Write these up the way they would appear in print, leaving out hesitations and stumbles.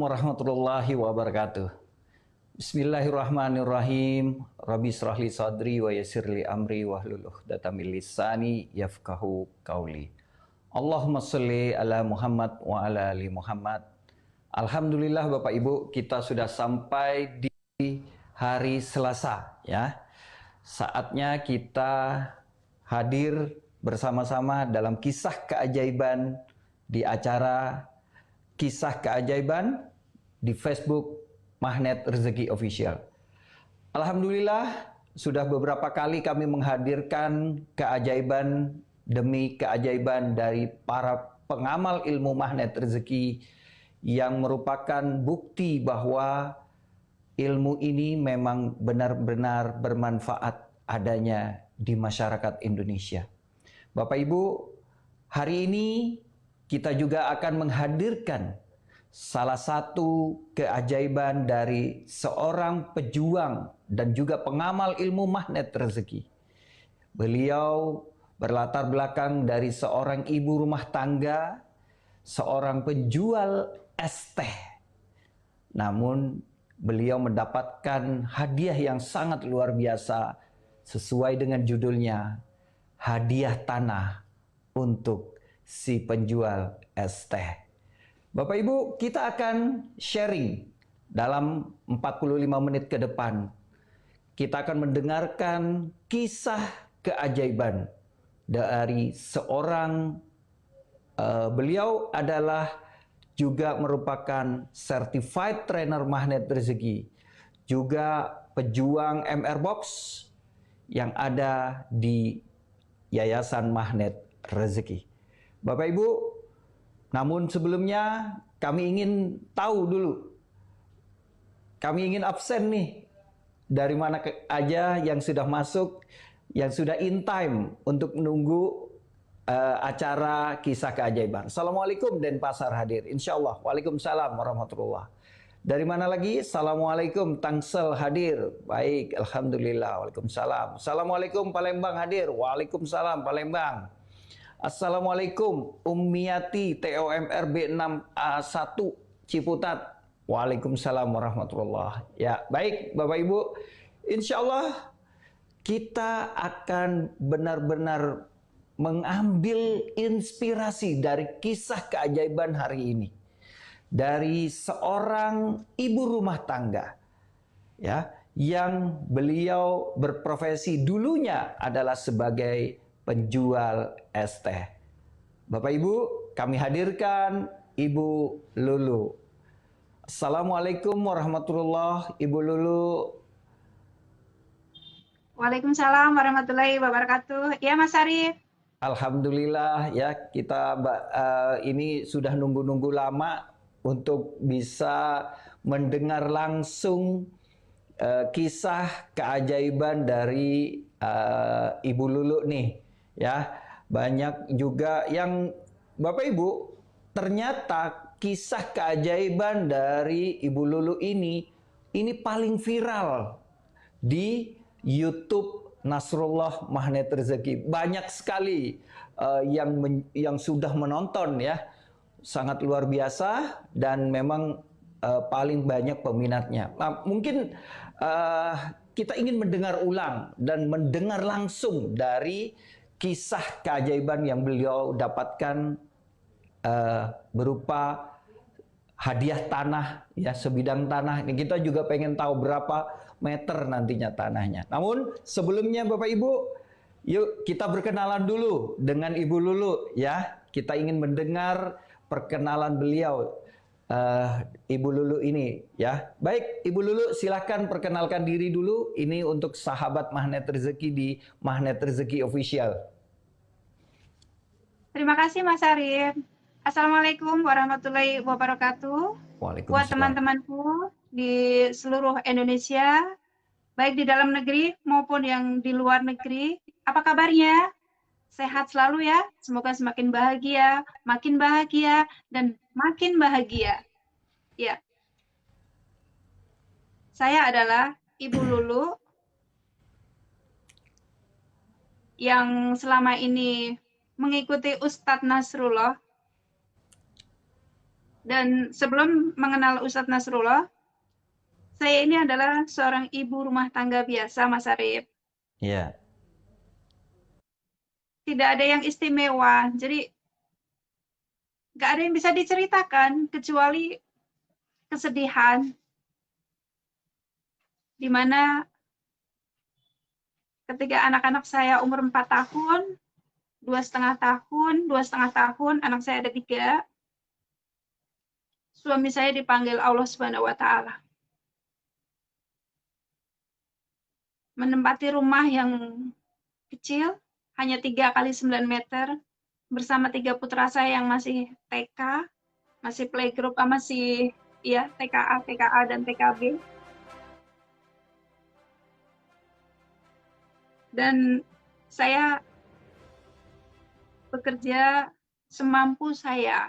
warahmatullahi wabarakatuh. Bismillahirrahmanirrahim. Rabbi shrahli sadri wa yassirli amri wahlul 'uqdatam min lisani yafqahu qauli. Allahumma sholli ala Muhammad wa ala ali Muhammad. Alhamdulillah Bapak Ibu, kita sudah sampai di hari Selasa ya. Saatnya kita hadir bersama-sama dalam kisah keajaiban di acara Kisah Keajaiban di Facebook Magnet Rezeki Official. Alhamdulillah, sudah beberapa kali kami menghadirkan keajaiban demi keajaiban dari para pengamal ilmu magnet rezeki yang merupakan bukti bahwa ilmu ini memang benar-benar bermanfaat adanya di masyarakat Indonesia. Bapak Ibu, hari ini kita juga akan menghadirkan salah satu keajaiban dari seorang pejuang dan juga pengamal ilmu magnet rezeki. Beliau berlatar belakang dari seorang ibu rumah tangga, seorang penjual es teh. Namun beliau mendapatkan hadiah yang sangat luar biasa sesuai dengan judulnya, hadiah tanah untuk si penjual es teh. Bapak Ibu, kita akan sharing dalam 45 menit ke depan. Kita akan mendengarkan kisah keajaiban dari seorang beliau adalah juga merupakan certified trainer magnet rezeki, juga pejuang MR Box yang ada di Yayasan Magnet Rezeki. Bapak Ibu, namun sebelumnya kami ingin tahu dulu, kami ingin absen nih, dari mana aja yang sudah masuk, yang sudah in time untuk menunggu acara kisah keajaiban. Assalamualaikum Denpasar hadir, insya Allah. Waalaikumsalam warahmatullah. Dari mana lagi? Assalamualaikum Tangsel hadir. Baik, Alhamdulillah. Waalaikumsalam. Assalamualaikum Palembang hadir. Waalaikumsalam Palembang. Assalamualaikum Ummiyati TOMRB 6A1 Ciputat. Waalaikumsalam warahmatullah. Ya, baik Bapak Ibu, insya Allah kita akan benar-benar mengambil inspirasi dari kisah keajaiban hari ini. Dari seorang ibu rumah tangga ya, yang beliau berprofesi dulunya adalah sebagai penjual es teh. Bapak Ibu, kami hadirkan Ibu Lulu. Assalamualaikum warahmatullahi Ibu Lulu. Waalaikumsalam warahmatullahi wabarakatuh. Ya Mas Arif. Alhamdulillah ya, kita ini sudah nunggu-nunggu lama untuk bisa mendengar langsung kisah keajaiban dari Ibu Lulu nih ya. Banyak juga yang Bapak Ibu, ternyata kisah keajaiban dari Ibu Lulu ini paling viral di YouTube Nasrullah Magnet Rezeki. Banyak sekali yang sudah menonton ya. Sangat luar biasa dan memang paling banyak peminatnya. Nah, mungkin kita ingin mendengar ulang dan mendengar langsung dari kisah keajaiban yang beliau dapatkan berupa hadiah tanah ya, sebidang tanah. Ini kita juga pengen tahu berapa meter nantinya tanahnya. Namun sebelumnya Bapak Ibu, yuk kita berkenalan dulu dengan Ibu Lulu ya. Kita ingin mendengar perkenalan beliau, Ibu Lulu ini ya. Baik Ibu Lulu, silahkan perkenalkan diri dulu. Ini untuk sahabat Magnet Rezeki di Magnet Rezeki Official. Terima kasih Mas Arif. Assalamualaikum warahmatullahi wabarakatuh. Buat teman-temanku di seluruh Indonesia, baik di dalam negeri maupun yang di luar negeri, apa kabarnya? Sehat selalu ya, semoga semakin bahagia, dan makin bahagia. Ya, saya adalah Ibu Lulu yang selama ini mengikuti Ustadz Nasrullah Dan sebelum mengenal Ustadz Nasrullah, saya ini adalah seorang ibu rumah tangga biasa, Mas Arif. Iya. Tidak ada yang istimewa. Jadi nggak ada yang bisa diceritakan kecuali kesedihan, di mana ketika anak-anak saya umur 4 tahun, 2,5 tahun, anak saya ada 3, suami saya dipanggil Allah Subhanahu wa Ta'ala. Menempati rumah yang kecil, hanya 3 kali 9 meter, bersama 3 putra saya yang masih TK, masih playgroup, masih ya TKA dan TKB. Dan saya bekerja semampu saya,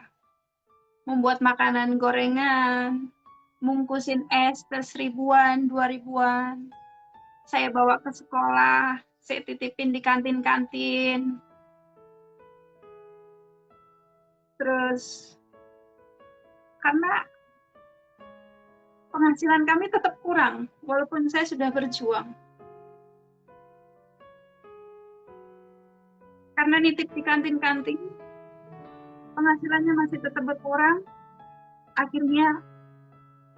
membuat makanan gorengan, mungkusin es 1000-an, 2000-an. Saya bawa ke sekolah, saya titipin di kantin-kantin. Terus karena penghasilan kami tetap kurang, walaupun saya sudah berjuang. Karena nitip di kantin-kantin, penghasilannya masih tetap berkurang. Akhirnya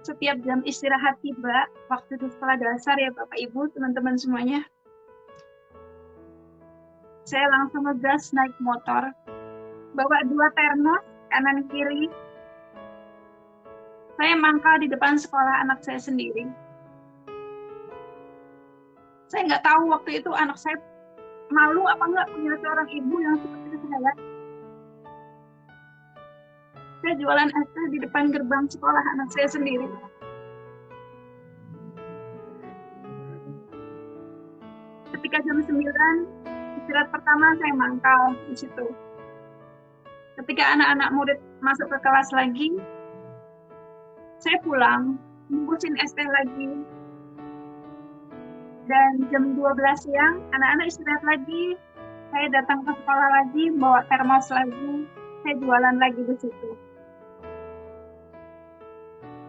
setiap jam istirahat tiba, waktu di sekolah dasar ya Bapak Ibu, teman-teman semuanya, saya langsung ngegas naik motor, bawa 2 termos, kanan kiri. Saya mangkal di depan sekolah anak saya sendiri. Saya nggak tahu waktu itu anak saya malu apa nggak punya seorang ibu yang seperti saya. Saya jualan es teh di depan gerbang sekolah anak saya sendiri. Ketika jam 9, istirahat pertama saya mangkal di situ. Ketika anak-anak murid masuk ke kelas lagi, saya pulang, bungkusin es teh lagi. Dan jam 12 siang, anak-anak istirahat lagi, saya datang ke sekolah lagi, bawa termos lagi, saya jualan lagi di situ.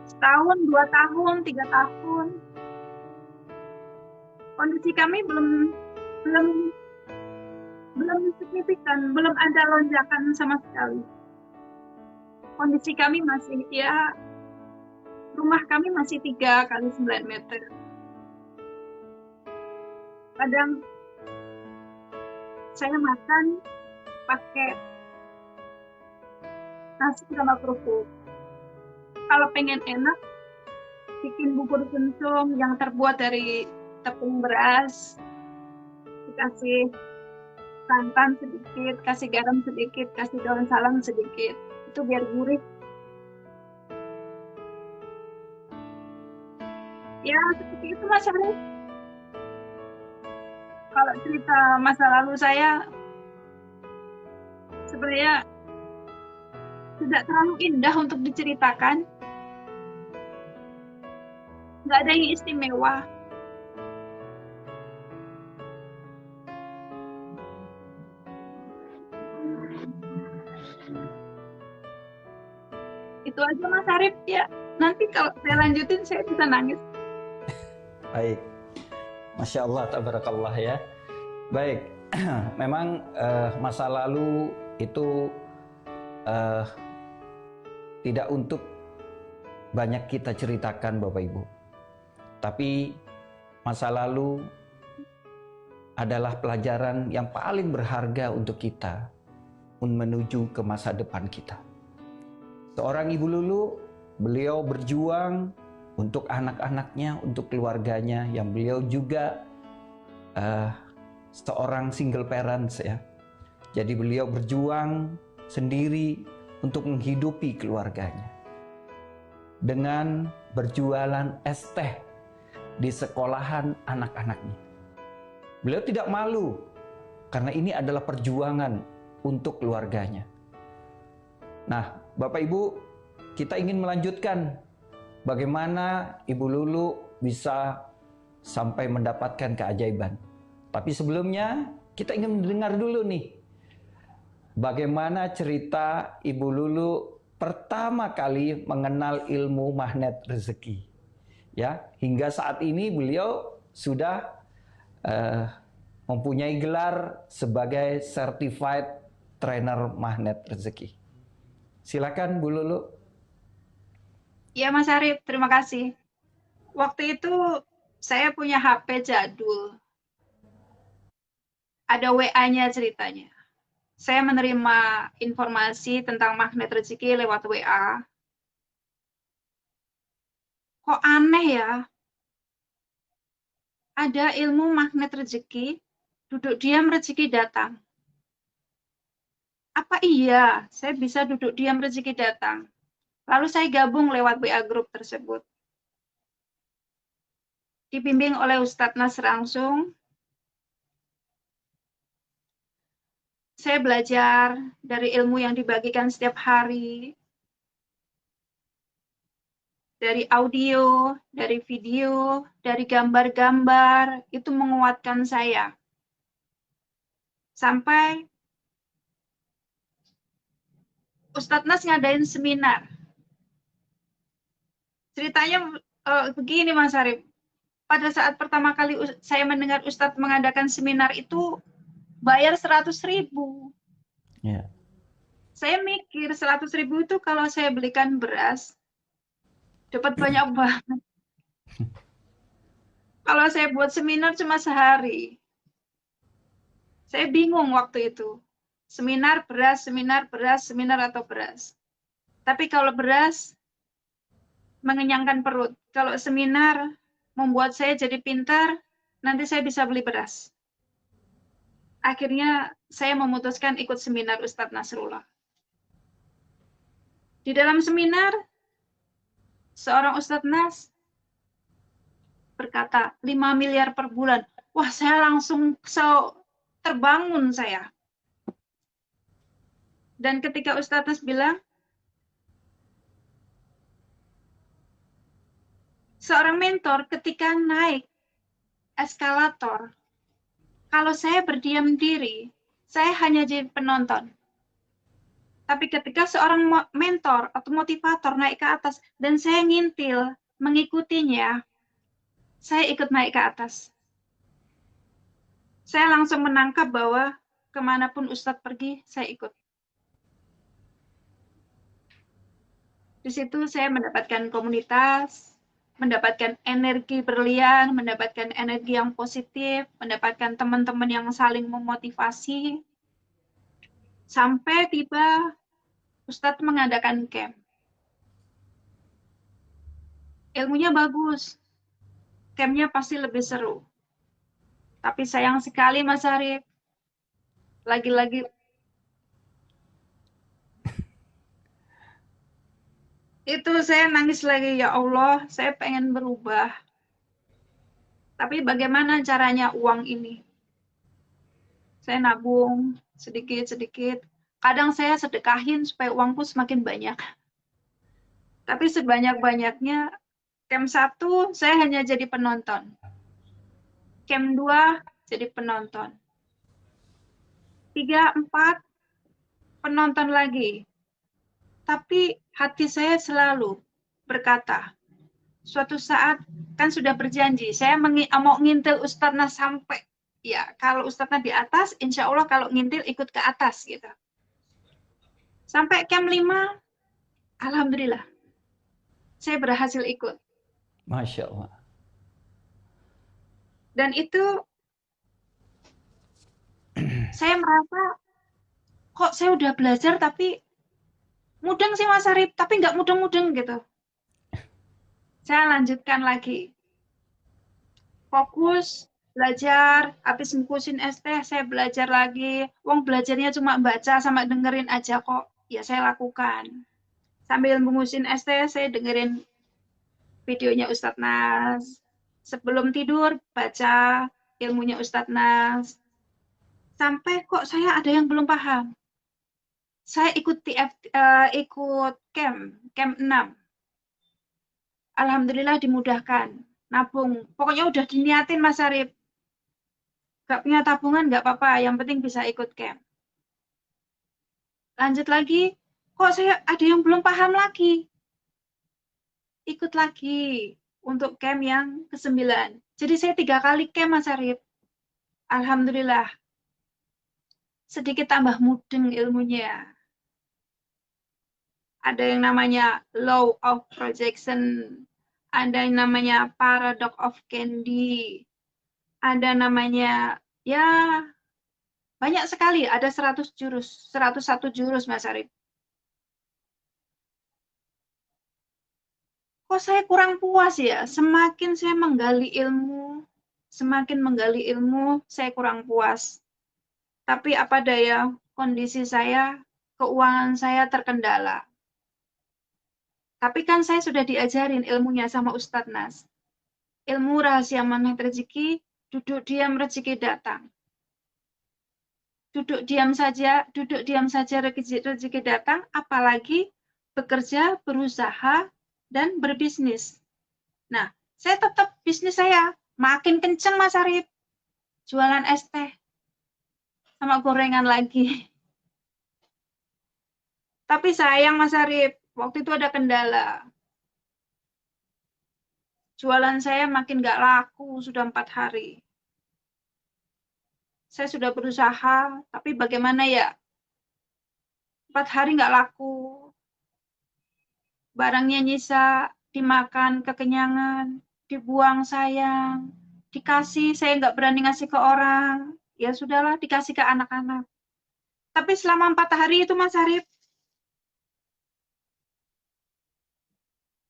Setahun, 2 tahun, 3 tahun, kondisi kami belum signifikan, belum ada lonjakan sama sekali. Kondisi kami masih, rumah kami masih 3 kali 9 meter. Kadang saya makan pakai nasi sama kerupuk. Kalau pengen enak, bikin bubur sumsum yang terbuat dari tepung beras, dikasih santan sedikit, kasih garam sedikit, kasih daun salam sedikit. Itu biar gurih. Ya, seperti itu Mas Arif. Kalau cerita masa lalu saya, sebenarnya tidak terlalu indah untuk diceritakan. Nggak ada yang istimewa. Itu aja Mas Arif ya. Nanti kalau saya lanjutin saya bisa nangis. Baik. Masya Allah, tabarakallah ya. Baik, memang masa lalu itu tidak untuk banyak kita ceritakan Bapak Ibu. Tapi masa lalu adalah pelajaran yang paling berharga untuk kita menuju ke masa depan kita. Seorang Ibu Lulu, beliau berjuang untuk anak-anaknya, untuk keluarganya, yang beliau juga seorang single parents ya. Jadi beliau berjuang sendiri untuk menghidupi keluarganya. Dengan berjualan es teh di sekolahan anak-anaknya. Beliau tidak malu karena ini adalah perjuangan untuk keluarganya. Nah, Bapak Ibu, kita ingin melanjutkan bagaimana Ibu Lulu bisa sampai mendapatkan keajaiban. Tapi sebelumnya kita ingin mendengar dulu nih bagaimana cerita Ibu Lulu pertama kali mengenal ilmu magnet rezeki. Ya, hingga saat ini beliau sudah mempunyai gelar sebagai Certified Trainer Magnet Rezeki. Silakan Bu Lulu. Ya Mas Arif, terima kasih. Waktu itu saya punya HP jadul. Ada WA-nya ceritanya. Saya menerima informasi tentang magnet rezeki lewat WA. Kok aneh ya? Ada ilmu magnet rezeki, duduk diam rezeki datang. Apa iya saya bisa duduk diam rezeki datang? Lalu saya gabung lewat WA grup tersebut. Dibimbing oleh Ustadz Nas langsung, saya belajar dari ilmu yang dibagikan setiap hari, dari audio, dari video, dari gambar-gambar, itu menguatkan saya. Sampai Ustadz Nas ngadain seminar. Ceritanya begini Mas Arif, pada saat pertama kali saya mendengar Ustadz mengadakan seminar itu bayar 100.000. Ya. Saya mikir 100.000 itu kalau saya belikan beras, dapat banyak banget. Kalau saya buat seminar cuma sehari. Saya bingung waktu itu. Seminar beras, seminar beras, seminar atau beras. Tapi kalau beras, mengenyangkan perut. Kalau seminar, membuat saya jadi pintar, nanti saya bisa beli beras. Akhirnya saya memutuskan ikut seminar Ustadz Nasrullah. Di dalam seminar, seorang Ustadz Nas berkata 5 miliar per bulan. Wah, saya langsung terbangun saya. Dan ketika Ustadz Nas bilang, seorang mentor ketika naik eskalator, kalau saya berdiam diri, saya hanya jadi penonton. Tapi ketika seorang mentor atau motivator naik ke atas dan saya ngintil, mengikutinya, saya ikut naik ke atas. Saya langsung menangkap bahwa kemanapun Ustadz pergi, saya ikut. Di situ saya mendapatkan komunitas, mendapatkan energi berlian, mendapatkan energi yang positif, mendapatkan teman-teman yang saling memotivasi. Sampai tiba Ustadz mengadakan camp. Ilmunya bagus, campnya pasti lebih seru. Tapi sayang sekali Mas Arif, lagi-lagi itu saya nangis lagi, ya Allah, saya pengen berubah. Tapi bagaimana caranya uang ini? Saya nabung sedikit-sedikit. Kadang saya sedekahin supaya uangku semakin banyak. Tapi sebanyak-banyaknya, camp 1 saya hanya jadi penonton. Camp 2 jadi penonton. 3, 4 penonton lagi. Tapi hati saya selalu berkata, suatu saat kan sudah berjanji, saya mau ngintil Ustadznya sampai, ya kalau Ustadznya di atas, insya Allah kalau ngintil ikut ke atas gitu. Sampai camp 5, alhamdulillah, saya berhasil ikut. Masya Allah. Dan itu, saya merasa, kok saya udah belajar tapi mudeng sih Mas Arif, tapi nggak mudeng-mudeng gitu. Saya lanjutkan lagi. Fokus, belajar, habis ngurusin ST, saya belajar lagi. Wong belajarnya cuma baca sama dengerin aja kok. Ya saya lakukan. Sambil ngurusin ST, saya dengerin videonya Ustadz Nas. Sebelum tidur, baca ilmunya Ustadz Nas. Sampai kok saya ada yang belum paham. Saya ikut camp 6. Alhamdulillah dimudahkan. Nabung. Pokoknya udah diniatin Mas Arif. Gak punya tabungan gak apa-apa. Yang penting bisa ikut camp. Lanjut lagi. kok saya ada yang belum paham lagi. Ikut lagi untuk camp yang ke-9. Jadi saya 3 kali camp, Mas Arif. Alhamdulillah, sedikit tambah mudeng ilmunya. Ada yang namanya law of projection, ada yang namanya paradox of Candy, ada namanya, ya banyak sekali, ada 100 jurus, 101 jurus, Mas Arif. Kok saya kurang puas ya? Semakin saya menggali ilmu, saya kurang puas. Tapi apa daya, kondisi saya, keuangan saya terkendala. Tapi kan saya sudah diajarin ilmunya sama Ustadz Nas. Ilmu rahasia magnet rezeki, duduk diam rezeki datang. Duduk diam saja rezeki datang, apalagi bekerja, berusaha, dan berbisnis. Nah, saya tetap bisnis saya makin kenceng, Mas Arif. Jualan es teh sama gorengan lagi. Tapi sayang, Mas Arif, waktu itu ada kendala. Jualan saya makin gak laku, sudah 4 hari. Saya sudah berusaha, tapi bagaimana ya? 4 hari gak laku. Barangnya nyisa, dimakan kekenyangan, dibuang sayang, dikasih, saya nggak berani ngasih ke orang. Ya sudahlah, dikasih ke anak-anak. Tapi selama 4 hari itu, Mas Arif,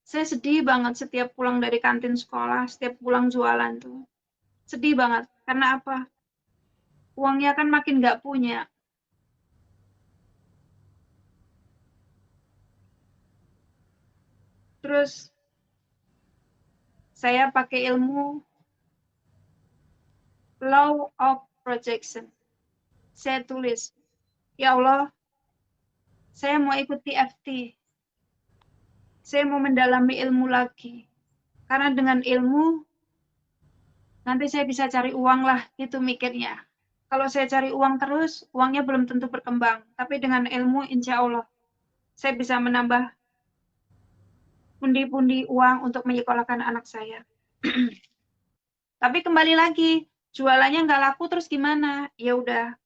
saya sedih banget setiap pulang dari kantin sekolah, setiap pulang jualan tuh. Sedih banget. Karena apa? Uangnya kan makin nggak punya. Terus saya pakai ilmu law of projection. Saya tulis, ya Allah, saya mau ikut TFT. Saya mau mendalami ilmu lagi. Karena dengan ilmu, nanti saya bisa cari uang lah, itu mikirnya. Kalau saya cari uang terus, uangnya belum tentu berkembang. Tapi dengan ilmu, insya Allah, saya bisa menambah pundi-pundi uang untuk menyekolahkan anak saya. Tapi kembali lagi, jualannya nggak laku terus gimana? Ya udah,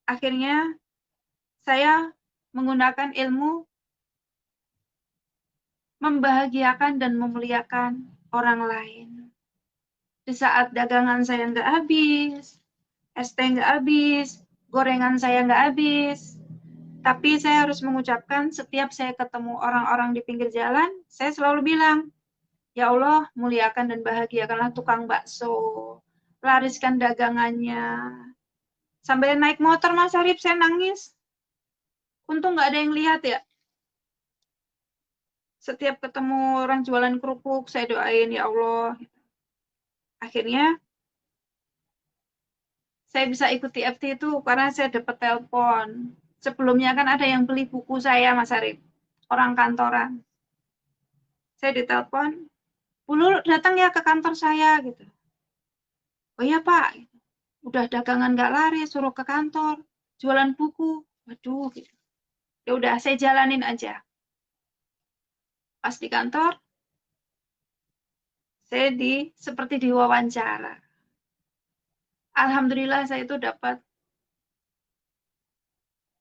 akhirnya saya menggunakan ilmu membahagiakan dan memuliakan orang lain. Di saat dagangan saya nggak habis, es teh nggak habis, gorengan saya nggak habis, tapi saya harus mengucapkan setiap saya ketemu orang-orang di pinggir jalan, saya selalu bilang, ya Allah, muliakan dan bahagiakanlah tukang bakso, lariskan dagangannya. Sambil naik motor, Mas Arif, saya nangis. Untung nggak ada yang lihat ya. Setiap ketemu orang jualan kerupuk, saya doain, ya Allah. Akhirnya, saya bisa ikut TFT itu karena saya dapat telepon. Sebelumnya kan ada yang beli buku saya, Mas Arif. Orang kantoran. Saya ditelepon, Bu Lulu datang ya ke kantor saya, gitu. Oh iya Pak, udah dagangan nggak laris, suruh ke kantor, jualan buku. Waduh, gitu. Ya udah, saya jalanin aja. Pas di kantor, saya seperti diwawancara. Alhamdulillah saya itu dapat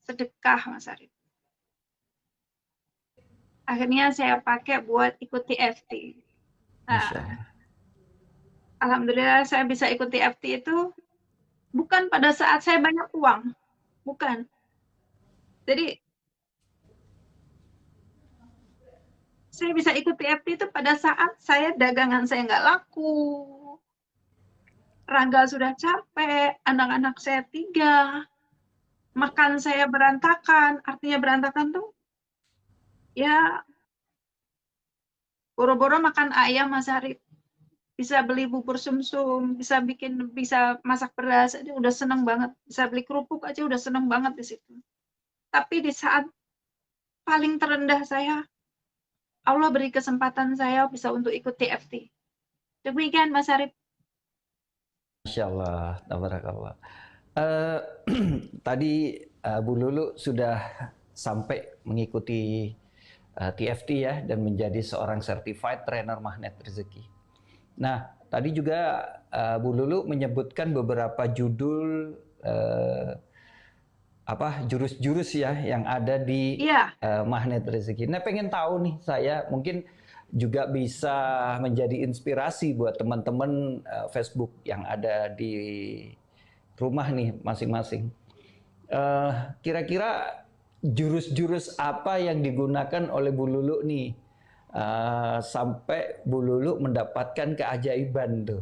sedekah, Mas Arif. Akhirnya saya pakai buat ikut TFT. Nah, alhamdulillah saya bisa ikut TFT itu bukan pada saat saya banyak uang, bukan. Jadi saya bisa ikut TFT itu pada saat saya dagangan saya nggak laku, Rangga sudah capek, anak-anak saya 3, makan saya berantakan. Artinya berantakan tuh, ya boro-boro makan ayam, Mas Arif. Bisa beli bubur sumsum, bisa masak beras, aja udah seneng banget. Bisa beli kerupuk aja udah seneng banget di situ. Tapi di saat paling terendah saya, Allah beri kesempatan saya bisa untuk ikut TFT. Demikian, Mas Arif. Masya Allah, tabarakallah. Tadi Bu Lulu sudah sampai mengikuti TFT ya dan menjadi seorang certified trainer magnet rezeki. Nah, tadi juga Bu Lulu menyebutkan beberapa judul jurus-jurus ya yang ada di magnet rezeki. Nah, pengen tahu nih saya mungkin juga bisa menjadi inspirasi buat teman-teman Facebook yang ada di rumah nih masing-masing. Kira-kira jurus-jurus apa yang digunakan oleh Bu Lulu nih sampai Bu Lulu mendapatkan keajaiban tuh,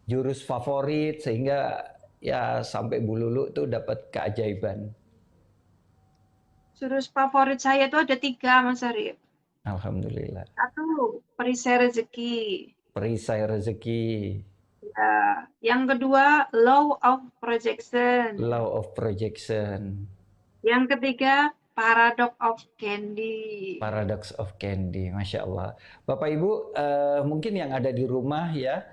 jurus favorit sehingga ya sampai Bu Lulu tuh dapat keajaiban. Jurus favorit saya itu ada 3, Mas Arif. Alhamdulillah. 1, perisai rezeki. Perisai rezeki. Ya. Yang kedua, law of projection. Law of projection. Yang ketiga, paradox of candy. Paradox of candy, Masya Allah. Bapak Ibu, mungkin yang ada di rumah ya,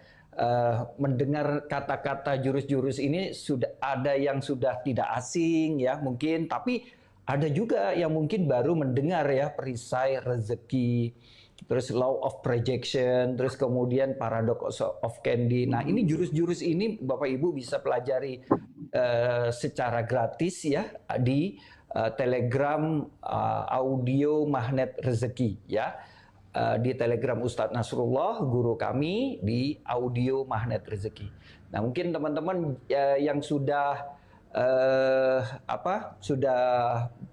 mendengar kata-kata jurus-jurus ini sudah ada yang sudah tidak asing ya mungkin, tapi ada juga yang mungkin baru mendengar ya, perisai rezeki, terus law of projection, terus kemudian paradox of candy. Nah, ini jurus-jurus ini Bapak Ibu bisa pelajari secara gratis ya di Telegram audio magnet rezeki ya. Di Telegram Ustadz Nasrullah, guru kami di audio magnet rezeki. Nah, mungkin teman-teman yang sudah sudah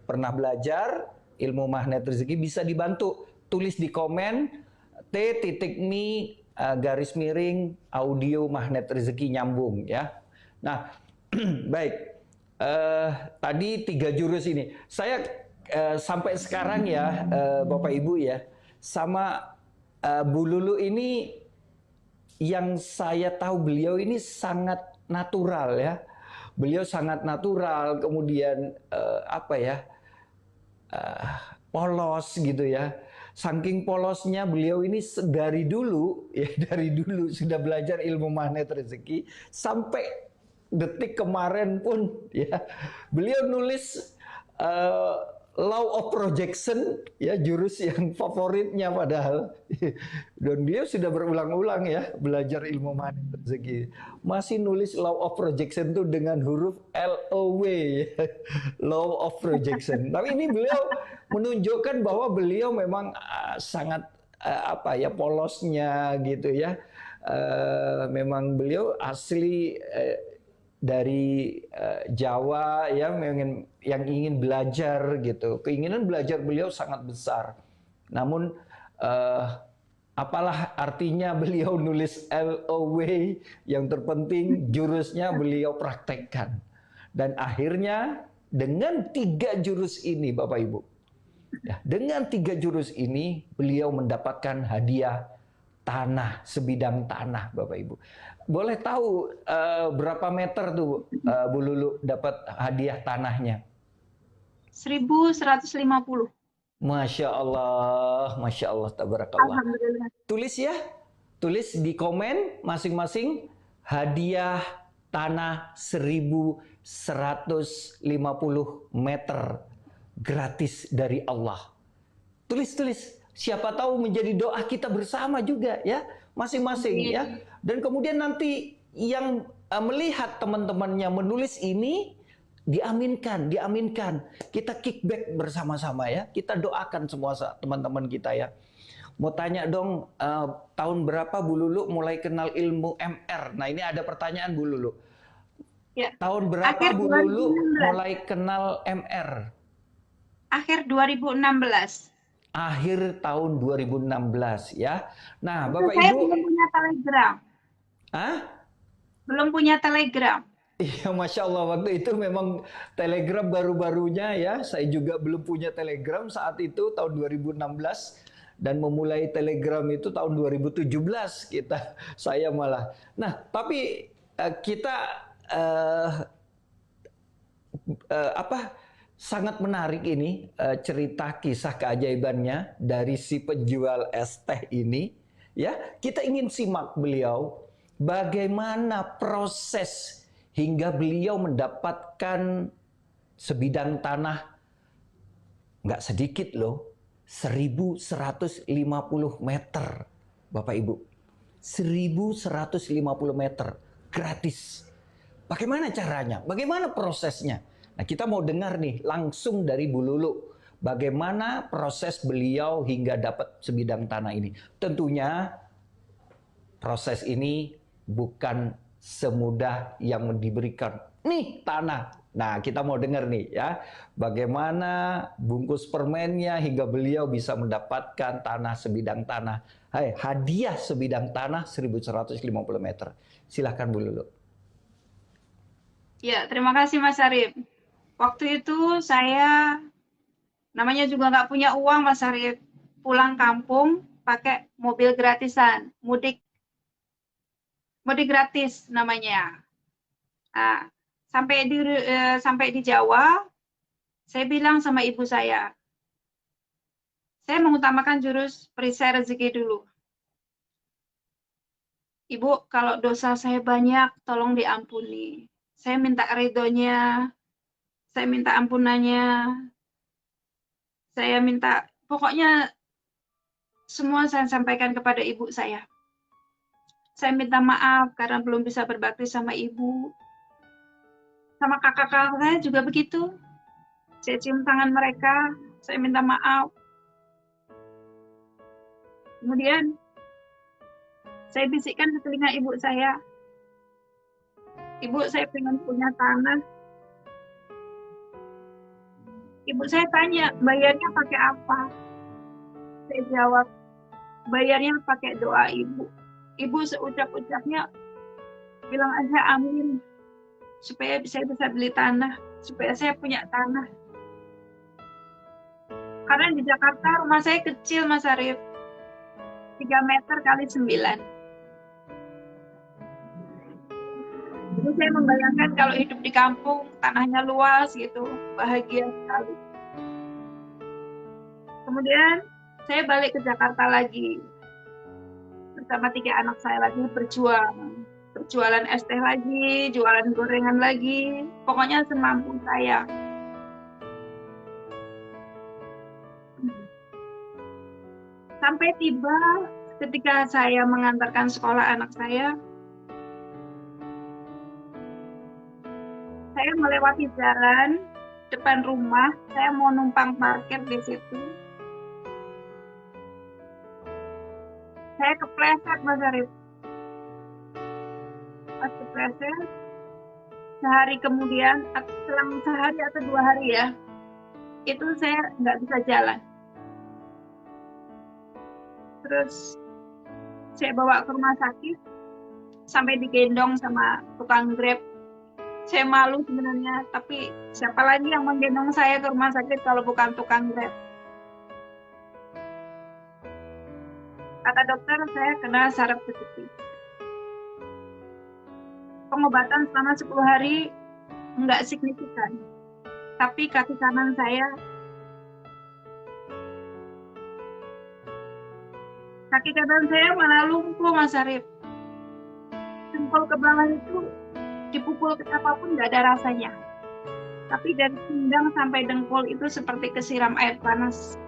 pernah belajar ilmu magnet rezeki bisa dibantu tulis di komen t.me audio magnet rezeki nyambung ya. Nah, baik. Tadi 3 jurus ini saya sampai sekarang ya Bapak Ibu ya, sama Bu Lulu ini yang saya tahu beliau ini sangat natural ya. Beliau sangat natural, kemudian polos gitu ya. Saking polosnya beliau ini dari dulu sudah belajar ilmu magnet rezeki sampai detik kemarin pun ya beliau nulis law of projection ya, jurus yang favoritnya padahal, dan beliau sudah berulang-ulang ya belajar ilmu magnet rezeki, masih nulis law of projection tuh dengan huruf LOW ya. Law of projection. Tapi ini beliau menunjukkan bahwa beliau memang sangat polosnya gitu ya. Memang beliau asli dari Jawa ya, yang ingin belajar gitu. Keinginan belajar beliau sangat besar. Namun apalah artinya beliau nulis LOW, yang terpenting jurusnya beliau praktekkan. Dan akhirnya dengan 3 jurus ini Bapak Ibu, ya, dengan 3 jurus ini beliau mendapatkan hadiah tanah, sebidang tanah Bapak Ibu. Boleh tahu berapa meter tuh Bu Lulu dapat hadiah tanahnya? 1.150. Masya Allah, tabarakallah. Alhamdulillah. Tulis ya, tulis di komen masing-masing hadiah tanah 1.150 meter gratis dari Allah. Tulis, siapa tahu menjadi doa kita bersama juga ya, masing-masing ya. Dan kemudian nanti yang melihat teman-temannya menulis ini diaminkan. Kita kickback bersama-sama ya. Kita doakan semua teman-teman kita ya. Mau tanya dong, tahun berapa Bu Lulu mulai kenal ilmu MR? Nah, ini ada pertanyaan Bu Lulu. Ya. Tahun berapa Bu Lulu mulai kenal MR? Akhir 2016. Akhir tahun 2016 ya. Nah, Bapak Saya Ibu, belum punya Telegram. Belum punya Telegram. Iya, Masya Allah, waktu itu memang Telegram baru-barunya ya. Saya juga belum punya Telegram saat itu tahun 2016, dan memulai Telegram itu tahun 2017 saya malah. Nah, tapi kita sangat menarik ini cerita kisah keajaibannya dari si penjual es teh ini ya. Kita ingin simak beliau bagaimana proses hingga beliau mendapatkan sebidang tanah Nggak sedikit loh, 1.150 meter, Bapak Ibu. 1.150 meter, gratis. Bagaimana caranya? Bagaimana prosesnya? Nah, kita mau dengar nih langsung dari Bu Lulu. Bagaimana proses beliau hingga dapat sebidang tanah ini. Tentunya proses ini bukan semudah yang diberikan. Nih tanah. Nah, kita mau dengar nih ya, bagaimana bungkus permennya hingga beliau bisa mendapatkan tanah sebidang tanah. Hai, hadiah sebidang tanah 1.150 meter. Silahkan Bu Lulu. Ya, terima kasih Mas Arif. Waktu itu saya namanya juga nggak punya uang Mas Arif. Pulang kampung pakai mobil gratisan, mudik gratis namanya. Nah, sampai di Jawa, saya bilang sama ibu saya mengutamakan jurus perisai rezeki dulu. Ibu, kalau dosa saya banyak, tolong diampuni. Saya minta ridhonya, saya minta ampunannya, saya minta, pokoknya semua saya sampaikan kepada ibu saya. Saya minta maaf karena belum bisa berbakti sama ibu. Sama kakak-kakak saya juga begitu. Saya cium tangan mereka, saya minta maaf. Kemudian saya bisikkan ke telinga ibu saya, ibu saya pengen punya tanah. Ibu saya tanya, bayarnya pakai apa? Saya jawab, bayarnya pakai doa ibu. Ibu seucap-ucapnya bilang aja amin, supaya saya bisa beli tanah, supaya saya punya tanah. Karena di Jakarta rumah saya kecil Mas Arif, 3 meter kali 9. Jadi saya membayangkan kalau hidup di kampung, tanahnya luas gitu, bahagia sekali. Kemudian saya balik ke Jakarta lagi, bersama 3 anak saya lagi berjuang. Berjualan es teh lagi, jualan gorengan lagi, pokoknya semampu saya. Sampai tiba ketika saya mengantarkan sekolah anak saya melewati jalan depan rumah, saya mau numpang parkir di situ. Saya kepleset Mas Arif. Pas kepleset, sehari kemudian, selang sehari atau 2 hari ya, itu saya nggak bisa jalan. Terus saya bawa ke rumah sakit, sampai digendong sama tukang Grab. Saya malu sebenarnya, tapi siapa lagi yang menggendong saya ke rumah sakit kalau bukan tukang Grab? Kata dokter, saya kena saraf kejepit. Pengobatan selama 10 hari nggak signifikan. Tapi kaki kanan saya, malah lumpuh Mas Arif. Jempol ke bawah itu dipukul ke apapun nggak ada rasanya. Tapi dari pinggang sampai dengkul itu seperti kesiram air panas.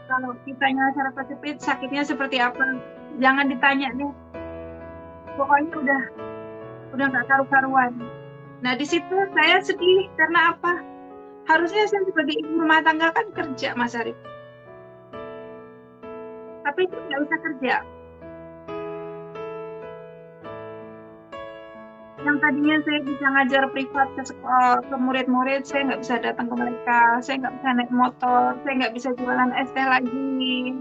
Kalau kitanya saraf kejepit, sakitnya seperti apa? Jangan ditanya deh. Pokoknya udah nggak karu-karuan. Nah di situ saya sedih karena apa? Harusnya saya sebagai ibu rumah tangga kan kerja Mas Arif. Tapi itu nggak bisa kerja. Yang tadinya saya bisa ngajar privat ke sekolah, ke murid-murid, saya nggak bisa datang ke mereka, saya nggak bisa naik motor, saya nggak bisa jualan es teh lagi.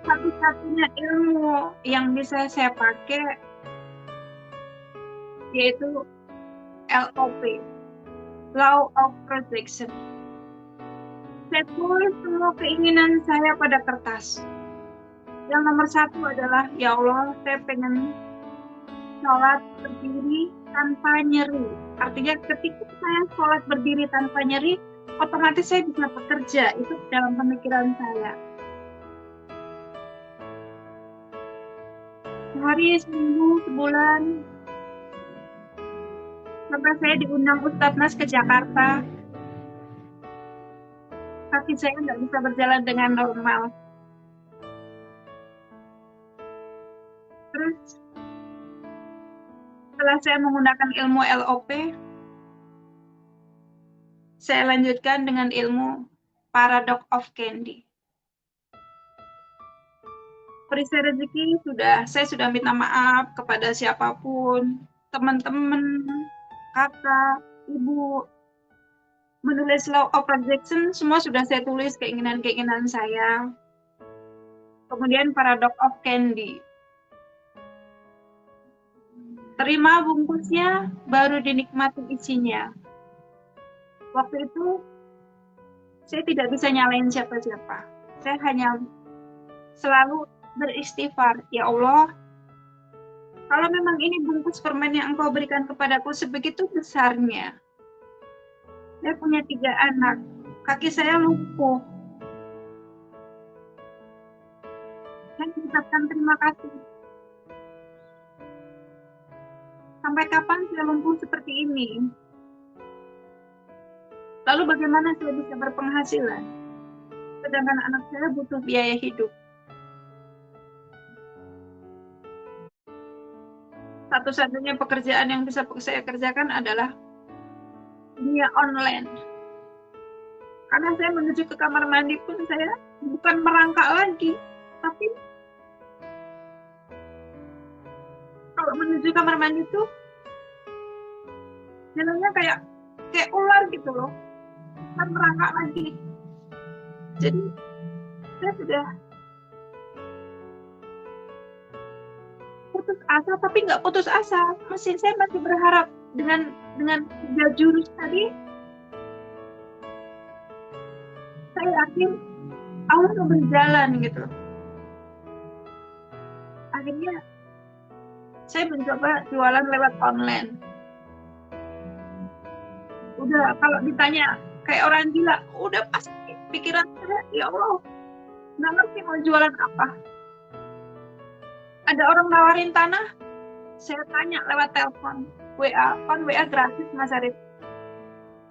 Satu-satunya ilmu yang bisa saya pakai yaitu LOP, Law of Projection. Saya tulis semua keinginan saya pada kertas. Yang nomor 1 adalah, ya Allah, saya pengen sholat berdiri tanpa nyeri. Artinya ketika saya sholat berdiri tanpa nyeri, otomatis saya bisa bekerja. Itu dalam pemikiran saya. Sehari, seminggu, sebulan, sampai saya diundang Ustadz Nas ke Jakarta. kaki saya nggak bisa berjalan dengan normal. Terus setelah saya menggunakan ilmu LOP, saya lanjutkan dengan ilmu Paradox of Candy. Perisai rezeki saya sudah minta maaf kepada siapapun, teman-teman, kakak, ibu, menulis law of attraction, semua sudah saya tulis keinginan-keinginan saya. Kemudian Paradox of Candy. Terima bungkusnya, baru dinikmati isinya. Waktu itu, saya tidak bisa nyalain siapa-siapa. Saya hanya selalu beristighfar, ya Allah, kalau memang ini bungkus permen yang Engkau berikan kepadaku sebegitu besarnya. Saya punya 3 anak, kaki saya lumpuh. Saya mengucapkan terima kasih. Sampai kapan saya lumpuh seperti ini? Lalu bagaimana saya bisa berpenghasilan? Sedangkan anak saya butuh biaya hidup. Satu-satunya pekerjaan yang bisa saya kerjakan adalah via online. Karena saya menuju ke kamar mandi pun saya bukan merangkak lagi, tapi kalau menuju kamar mandi itu jalannya kayak ular gitu loh, bukan merangkak lagi. Jadi saya sudah putus asa, tapi nggak putus asa. Saya masih berharap dengan 3 jurus tadi, saya yakin Allah mau berjalan gitu. Akhirnya saya mencoba jualan lewat online. Udah kalau ditanya kayak orang gila, udah pasti pikiran saya, ya Allah, nggak ngerti mau jualan apa. Ada orang nawarin tanah, saya tanya lewat telepon, WA, kan WA gratis Mas Arif.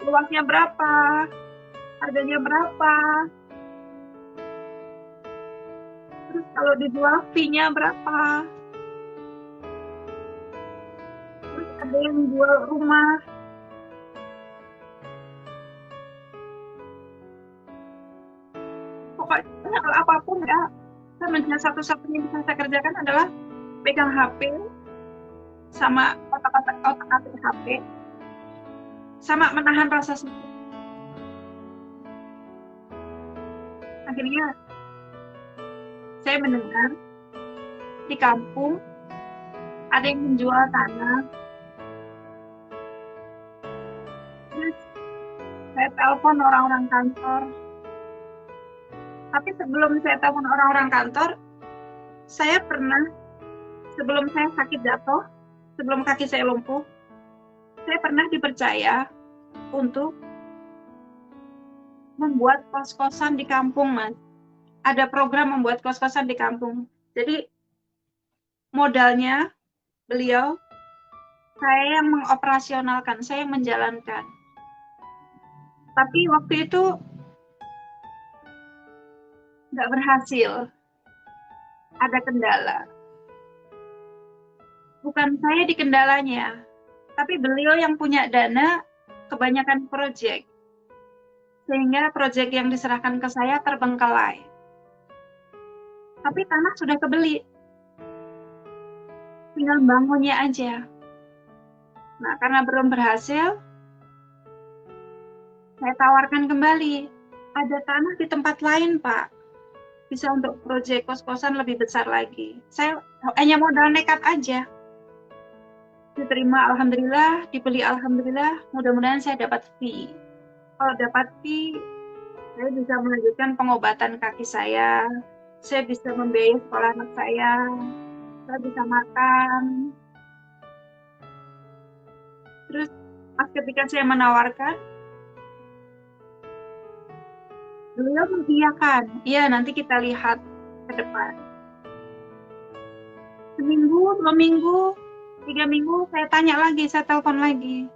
Luasnya berapa? Harganya berapa? Terus kalau dijual fee-nya berapa? Terus ada yang jual rumah. Pokoknya kalau apapun ya, satu-satunya yang bisa saya kerjakan adalah pegang HP, sama otak-atik HP, sama menahan rasa sakit. Akhirnya saya mendengar di kampung ada yang menjual tanah. Terus saya telepon orang-orang kantor. Tapi sebelum saya telepon orang-orang kantor, saya pernah, sebelum saya sakit jatuh, sebelum kaki saya lumpuh, saya pernah dipercaya untuk membuat kos-kosan di kampung, Mas. Ada program membuat kos-kosan di kampung. Jadi modalnya beliau, saya yang mengoperasionalkan, saya yang menjalankan. Tapi waktu itu nggak berhasil. Ada kendala. Bukan saya di kendalanya, tapi beliau yang punya dana kebanyakan proyek. Sehingga proyek yang diserahkan ke saya terbengkalai. Tapi tanah sudah kebeli. Tinggal bangunnya aja. Nah, karena belum berhasil, saya tawarkan kembali. Ada tanah di tempat lain, Pak. Bisa untuk proyek kos-kosan lebih besar lagi. Saya hanya modal nekat aja. Diterima, alhamdulillah. Dibeli, alhamdulillah. Mudah-mudahan saya dapat fee. Kalau dapat fee, saya bisa melanjutkan pengobatan kaki saya. Saya bisa membiayai sekolah anak saya bisa makan. Terus pas ketika saya menawarkan, beliau mengiyakan. Iya, nanti kita lihat ke depan. Seminggu, 2 minggu, 3 minggu, saya tanya lagi, saya telepon lagi.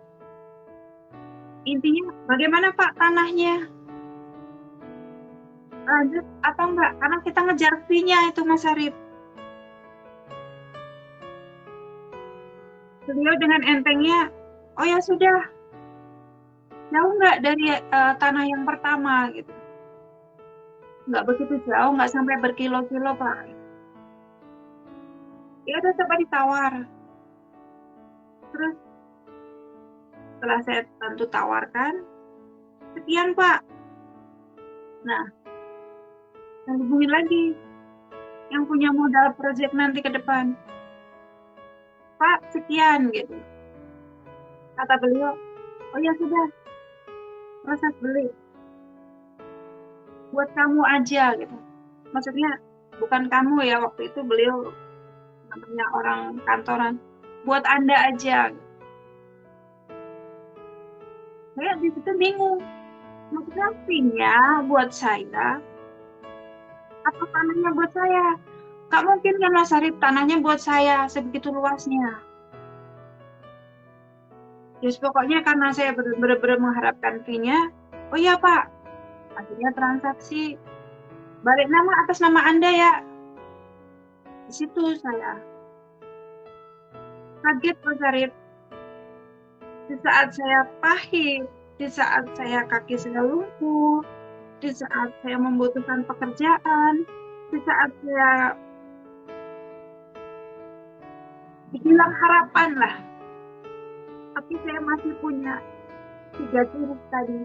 Intinya, bagaimana Pak tanahnya? lanjut atau enggak, karena kita ngejar fee-nya itu Mas Arif. Beliau dengan entengnya, oh ya sudah, jauh nggak dari tanah yang pertama gitu. Nggak begitu jauh, nggak sampai berkilo-kilo Pak. Ya udah coba ditawar. Terus setelah saya tentu tawarkan, sekian Pak. Nah, saya hubungin lagi yang punya modal proyek nanti ke depan. Pak, sekian gitu. Kata beliau, oh ya sudah, proses beli. Buat kamu aja gitu. Maksudnya bukan kamu ya, waktu itu beliau namanya orang kantoran. Buat Anda aja. Saya di situ bingung. Maksudnya fee-nya buat saya, atau tanahnya buat saya? Gak mungkin kan Mas Arif, tanahnya buat saya sebegitu luasnya. Terus pokoknya karena saya benar-benar mengharapkan fee-nya, oh iya Pak, akhirnya transaksi balik nama atas nama Anda ya. Di situ saya kaget Mas Arif. Di saat saya pahit, di saat saya kaki saya lumpuh, di saat saya membutuhkan pekerjaan, di saat saya hilang harapan lah. Tapi saya masih punya 3 jurus tadi.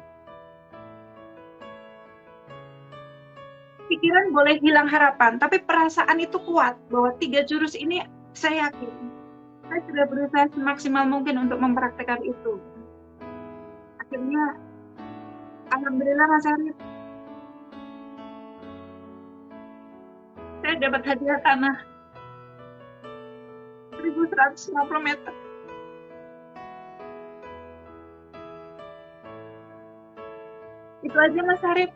Pikiran boleh hilang harapan, tapi perasaan itu kuat bahwa 3 jurus ini saya yakin. Saya sudah berusaha semaksimal mungkin untuk mempraktekkan itu. Akhirnya, alhamdulillah Mas Arif, saya dapat hadiah tanah 1.150 meter. Itu aja Mas Arif.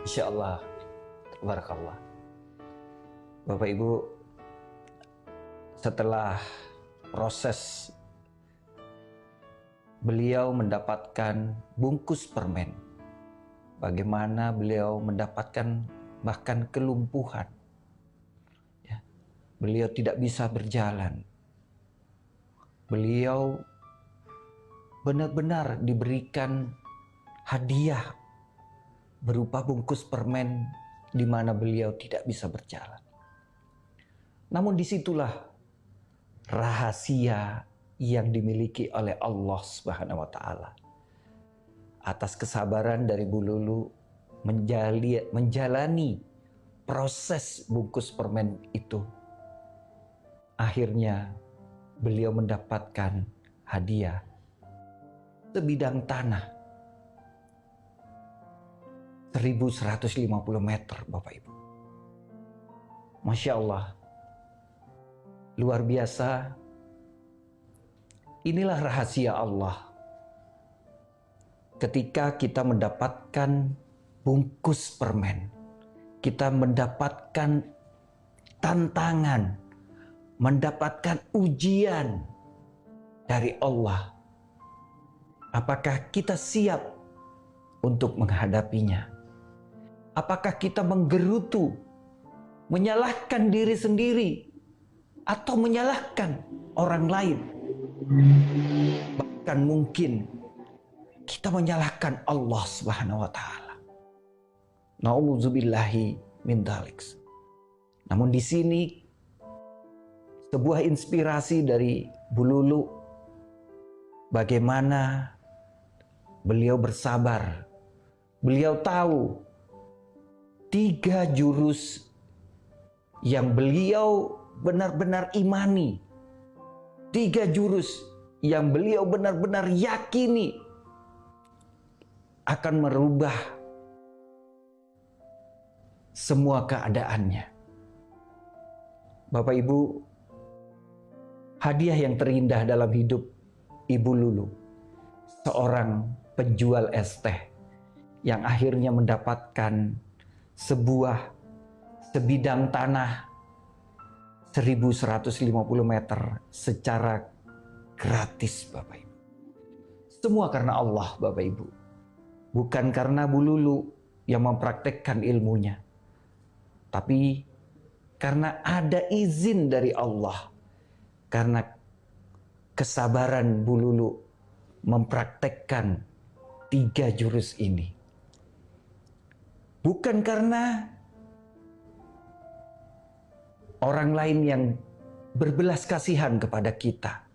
Insya Allah, tabarakallah. Bapak Ibu, setelah proses beliau mendapatkan bungkus permen, bagaimana beliau mendapatkan bahkan kelumpuhan, ya, beliau tidak bisa berjalan, beliau benar-benar diberikan hadiah berupa bungkus permen di mana beliau tidak bisa berjalan. Namun disitulah rahasia yang dimiliki oleh Allah Subhanahu wa Ta'ala. Atas kesabaran dari Bu Lulu menjalani proses bungkus permen itu, akhirnya beliau mendapatkan hadiah sebidang tanah 1.150 meter, Bapak Ibu. Masya Allah, luar biasa. Inilah rahasia Allah. Ketika kita mendapatkan bungkus permen, kita mendapatkan tantangan, mendapatkan ujian dari Allah. Apakah kita siap untuk menghadapinya? Apakah kita menggerutu, menyalahkan diri sendiri, atau menyalahkan orang lain? Bahkan mungkin kita menyalahkan Allah Subhanahu wa Ta'ala. Na'udzubillahi min dzalik. Namun di sini sebuah inspirasi dari Bu Lulu, bagaimana beliau bersabar. Beliau tahu 3 jurus yang beliau benar-benar imani, 3 jurus yang beliau benar-benar yakini akan merubah semua keadaannya. Bapak Ibu, hadiah yang terindah dalam hidup Ibu Lulu, seorang penjual es teh yang akhirnya mendapatkan sebidang tanah 1.150 meter secara gratis, Bapak Ibu. Semua karena Allah, Bapak Ibu. Bukan karena Bu Lulu yang mempraktekkan ilmunya, tapi karena ada izin dari Allah. Karena kesabaran Bu Lulu mempraktekkan 3 jurus ini. Bukan karena orang lain yang berbelas kasihan kepada kita,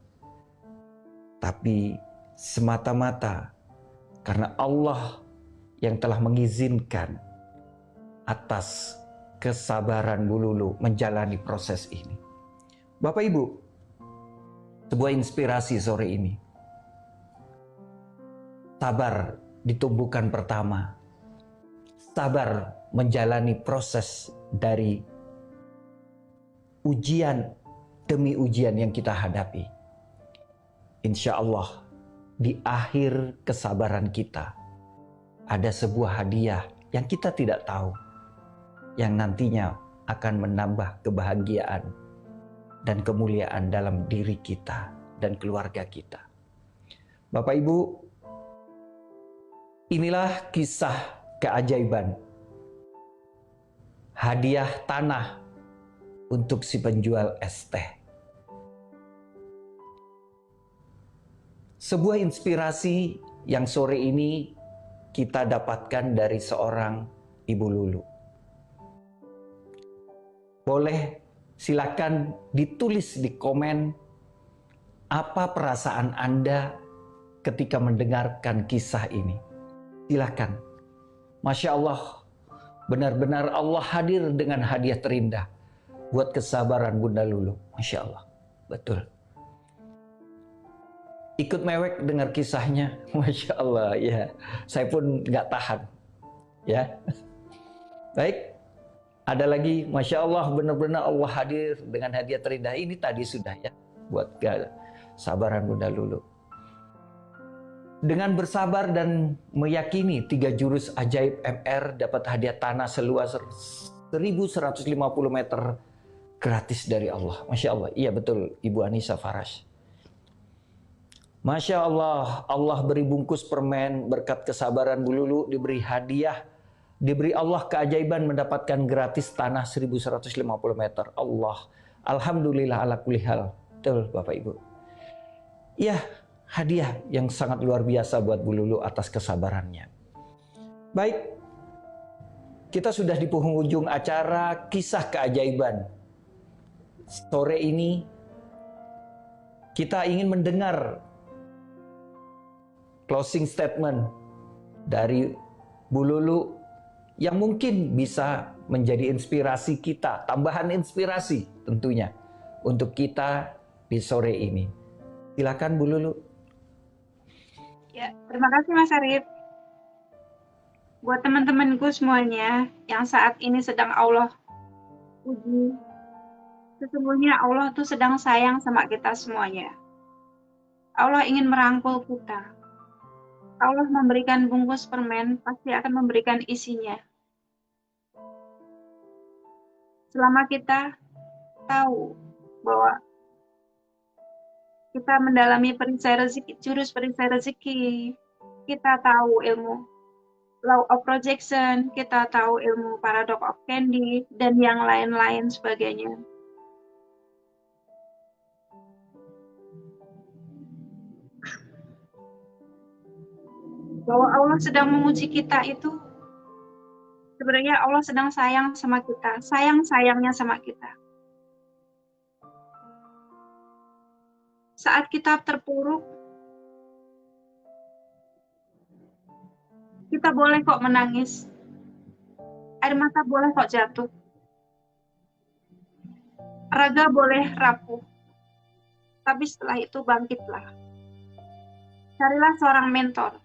tapi semata-mata karena Allah yang telah mengizinkan atas kesabaran Bu Lulu menjalani proses ini. Bapak Ibu, sebuah inspirasi sore ini. Sabar ditumbuhkan pertama. Sabar menjalani proses dari ujian demi ujian yang kita hadapi. Insya Allah, di akhir kesabaran kita, ada sebuah hadiah yang kita tidak tahu, yang nantinya akan menambah kebahagiaan dan kemuliaan dalam diri kita dan keluarga kita. Bapak Ibu, inilah kisah keajaiban hadiah tanah untuk si penjual es teh. Sebuah inspirasi yang sore ini kita dapatkan dari seorang Ibu Lulu. Boleh silakan ditulis di komen apa perasaan Anda ketika mendengarkan kisah ini. Silakan. Masya Allah, benar-benar Allah hadir dengan hadiah terindah buat kesabaran Bunda Lulu. Masya Allah, betul. Ikut mewek dengar kisahnya, Masya Allah, ya. Saya pun nggak tahan, ya. Baik, ada lagi, Masya Allah, benar-benar Allah hadir dengan hadiah terindah. Ini tadi sudah ya, buat kesabaran Bunda Lulu. Dengan bersabar dan meyakini 3 jurus ajaib MR dapat hadiah tanah seluas 1150 meter gratis dari Allah. Masya Allah, iya betul Ibu Anissa Farash. Masya Allah, Allah beri bungkus permen berkat kesabaran Bu Lulu, diberi hadiah, diberi Allah keajaiban mendapatkan gratis tanah 1150 meter. Allah, Alhamdulillah ala kulli hal. Betul Bapak Ibu. Ya, hadiah yang sangat luar biasa buat Bu Lulu atas kesabarannya. Baik, kita sudah di penghujung acara kisah keajaiban. Sore ini kita ingin mendengar closing statement dari Bu Lulu yang mungkin bisa menjadi inspirasi kita, tambahan inspirasi tentunya untuk kita di sore ini. Silakan Bu Lulu. Ya, terima kasih Mas Arif. Buat teman-temanku semuanya yang saat ini sedang Allah uji, sesungguhnya Allah tuh sedang sayang sama kita semuanya. Allah ingin merangkul kita. Allah memberikan bungkus permen, pasti akan memberikan isinya. Selama kita tahu bahwa kita mendalami perisai rezeki, jurus perisai rezeki, kita tahu ilmu law of projection, kita tahu ilmu paradox of Candy, dan yang lain-lain sebagainya. Bahwa Allah sedang menguji kita itu, sebenarnya Allah sedang sayang sama kita, sayang-sayangnya sama kita. Saat kita terpuruk, kita boleh kok menangis. Air mata boleh kok jatuh. Raga boleh rapuh. Tapi setelah itu bangkitlah. Carilah seorang mentor.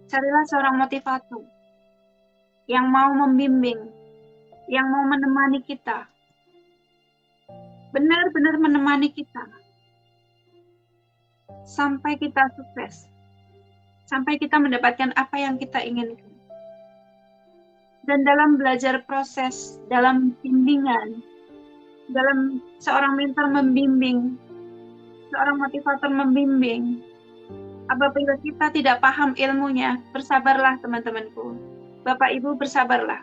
Carilah seorang motivator yang mau membimbing, yang mau menemani kita. Benar-benar menemani kita. Sampai kita sukses. Sampai kita mendapatkan apa yang kita inginkan. Dan dalam belajar proses, dalam bimbingan, dalam seorang mentor membimbing, seorang motivator membimbing, Apabila kita tidak paham ilmunya, bersabarlah teman-temanku. Bapak Ibu bersabarlah.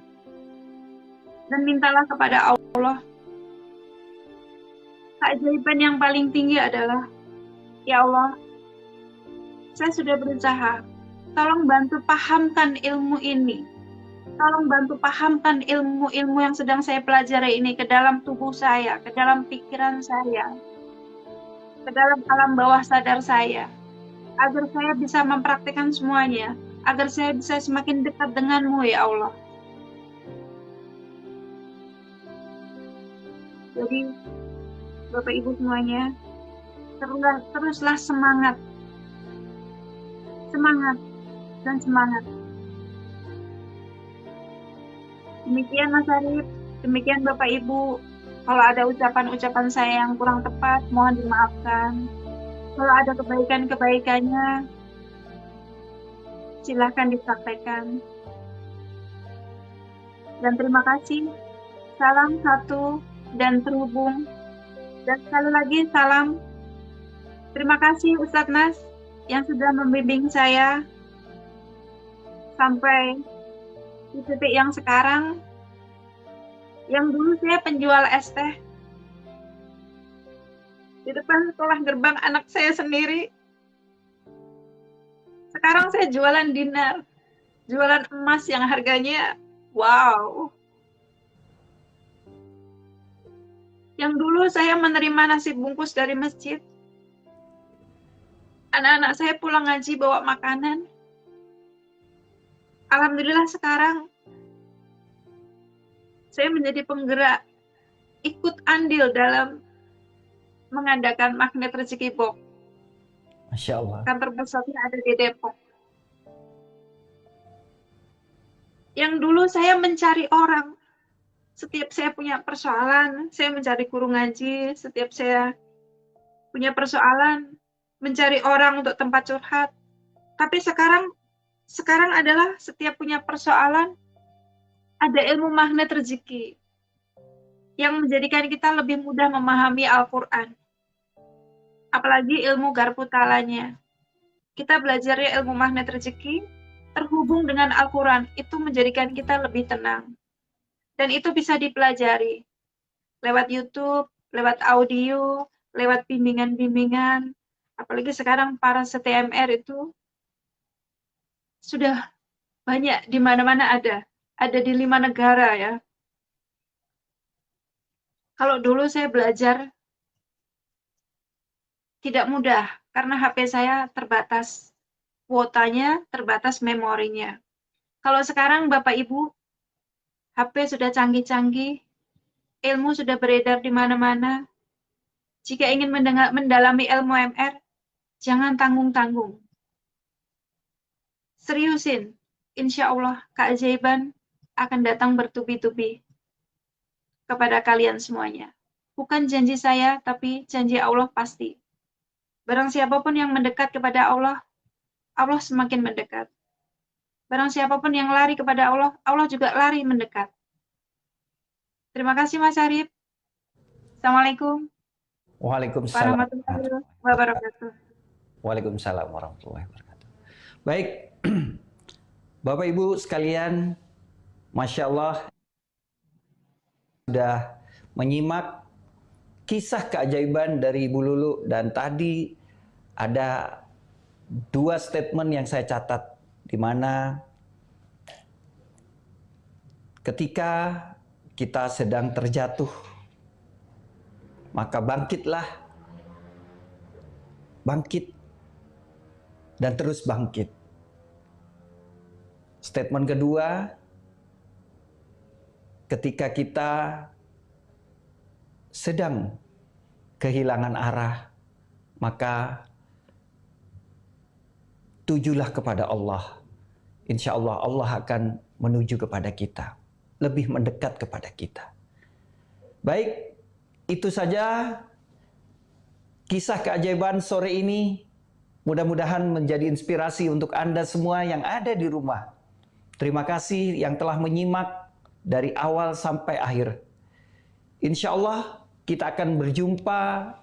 Dan mintalah kepada Allah. Keajaiban yang paling tinggi adalah, ya Allah, saya sudah berusaha. Tolong bantu pahamkan ilmu ini. Tolong bantu pahamkan ilmu-ilmu yang sedang saya pelajari ini ke dalam tubuh saya, ke dalam pikiran saya, ke dalam alam bawah sadar saya, agar saya bisa mempraktikkan semuanya, agar saya bisa semakin dekat denganmu, ya Allah. Jadi, Bapak Ibu semuanya, teruslah semangat. Semangat dan semangat. Demikian Mas Arif, demikian Bapak Ibu. Kalau ada ucapan-ucapan saya yang kurang tepat, mohon dimaafkan. Kalau ada kebaikan-kebaikannya, silahkan disampaikan. Dan terima kasih. Salam satu dan terhubung. Dan sekali lagi salam. Terima kasih Ustadz Nas yang sudah membimbing saya sampai di titik yang sekarang. Yang dulu saya penjual es teh di depan sekolah gerbang anak saya sendiri. Sekarang saya jualan dinar, jualan emas yang harganya wow. Yang dulu saya menerima nasi bungkus dari masjid. Anak-anak saya pulang ngaji bawa makanan. Alhamdulillah sekarang saya menjadi penggerak, ikut andil dalam mengadakan Magnet Rezeki Box. Masya Allah. Kantor pusatnya ada di Depok. Yang dulu saya mencari orang. Setiap saya punya persoalan, saya mencari guru ngaji. Setiap saya punya persoalan, mencari orang untuk tempat curhat. Tapi sekarang adalah setiap punya persoalan, ada ilmu magnet rezeki yang menjadikan kita lebih mudah memahami Al-Quran. Apalagi ilmu garpu talanya. Kita belajarnya ilmu magnet rezeki terhubung dengan Al-Quran, itu menjadikan kita lebih tenang. Dan itu bisa dipelajari lewat YouTube, lewat audio, lewat bimbingan-bimbingan. Apalagi sekarang para CTMR itu sudah banyak, di mana-mana ada. Ada di 5 negara ya. Kalau dulu saya belajar tidak mudah karena HP saya terbatas kuotanya, terbatas memorinya. Kalau sekarang Bapak Ibu, HP sudah canggih-canggih, ilmu sudah beredar di mana-mana. Jika ingin mendalami ilmu MR, jangan tanggung-tanggung. Seriusin, insya Allah keajaiban akan datang bertubi-tubi kepada kalian semuanya. Bukan janji saya, tapi janji Allah pasti. Barang siapapun yang mendekat kepada Allah, Allah semakin mendekat. Barang siapapun yang lari kepada Allah, Allah juga lari mendekat. Terima kasih Mas Arif. Assalamualaikum. Waalaikumsalam warahmatullahi wabarakatuh. Waalaikumsalam warahmatullahi wabarakatuh. Baik, Bapak Ibu sekalian, Masya Allah, sudah menyimak kisah keajaiban dari Ibu Lulu, dan tadi ada 2 statement yang saya catat, di mana ketika kita sedang terjatuh, maka bangkitlah, bangkit, dan terus bangkit. Statement kedua, ketika kita sedang kehilangan arah, maka tujulah kepada Allah. Insya Allah, Allah akan menuju kepada kita, lebih mendekat kepada kita. Baik, itu saja kisah keajaiban sore ini. Mudah-mudahan menjadi inspirasi untuk Anda semua yang ada di rumah. Terima kasih yang telah menyimak dari awal sampai akhir. Insya Allah kita akan berjumpa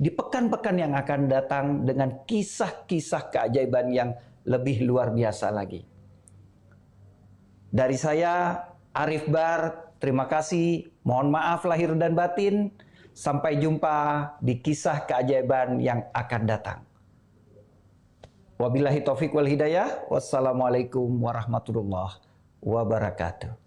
di pekan-pekan yang akan datang dengan kisah-kisah keajaiban yang lebih luar biasa lagi. Dari saya, Arif Bar, terima kasih. Mohon maaf lahir dan batin. Sampai jumpa di kisah keajaiban yang akan datang. Wabillahi taufiq wal hidayah. Wassalamualaikum warahmatullahi wabarakatuh.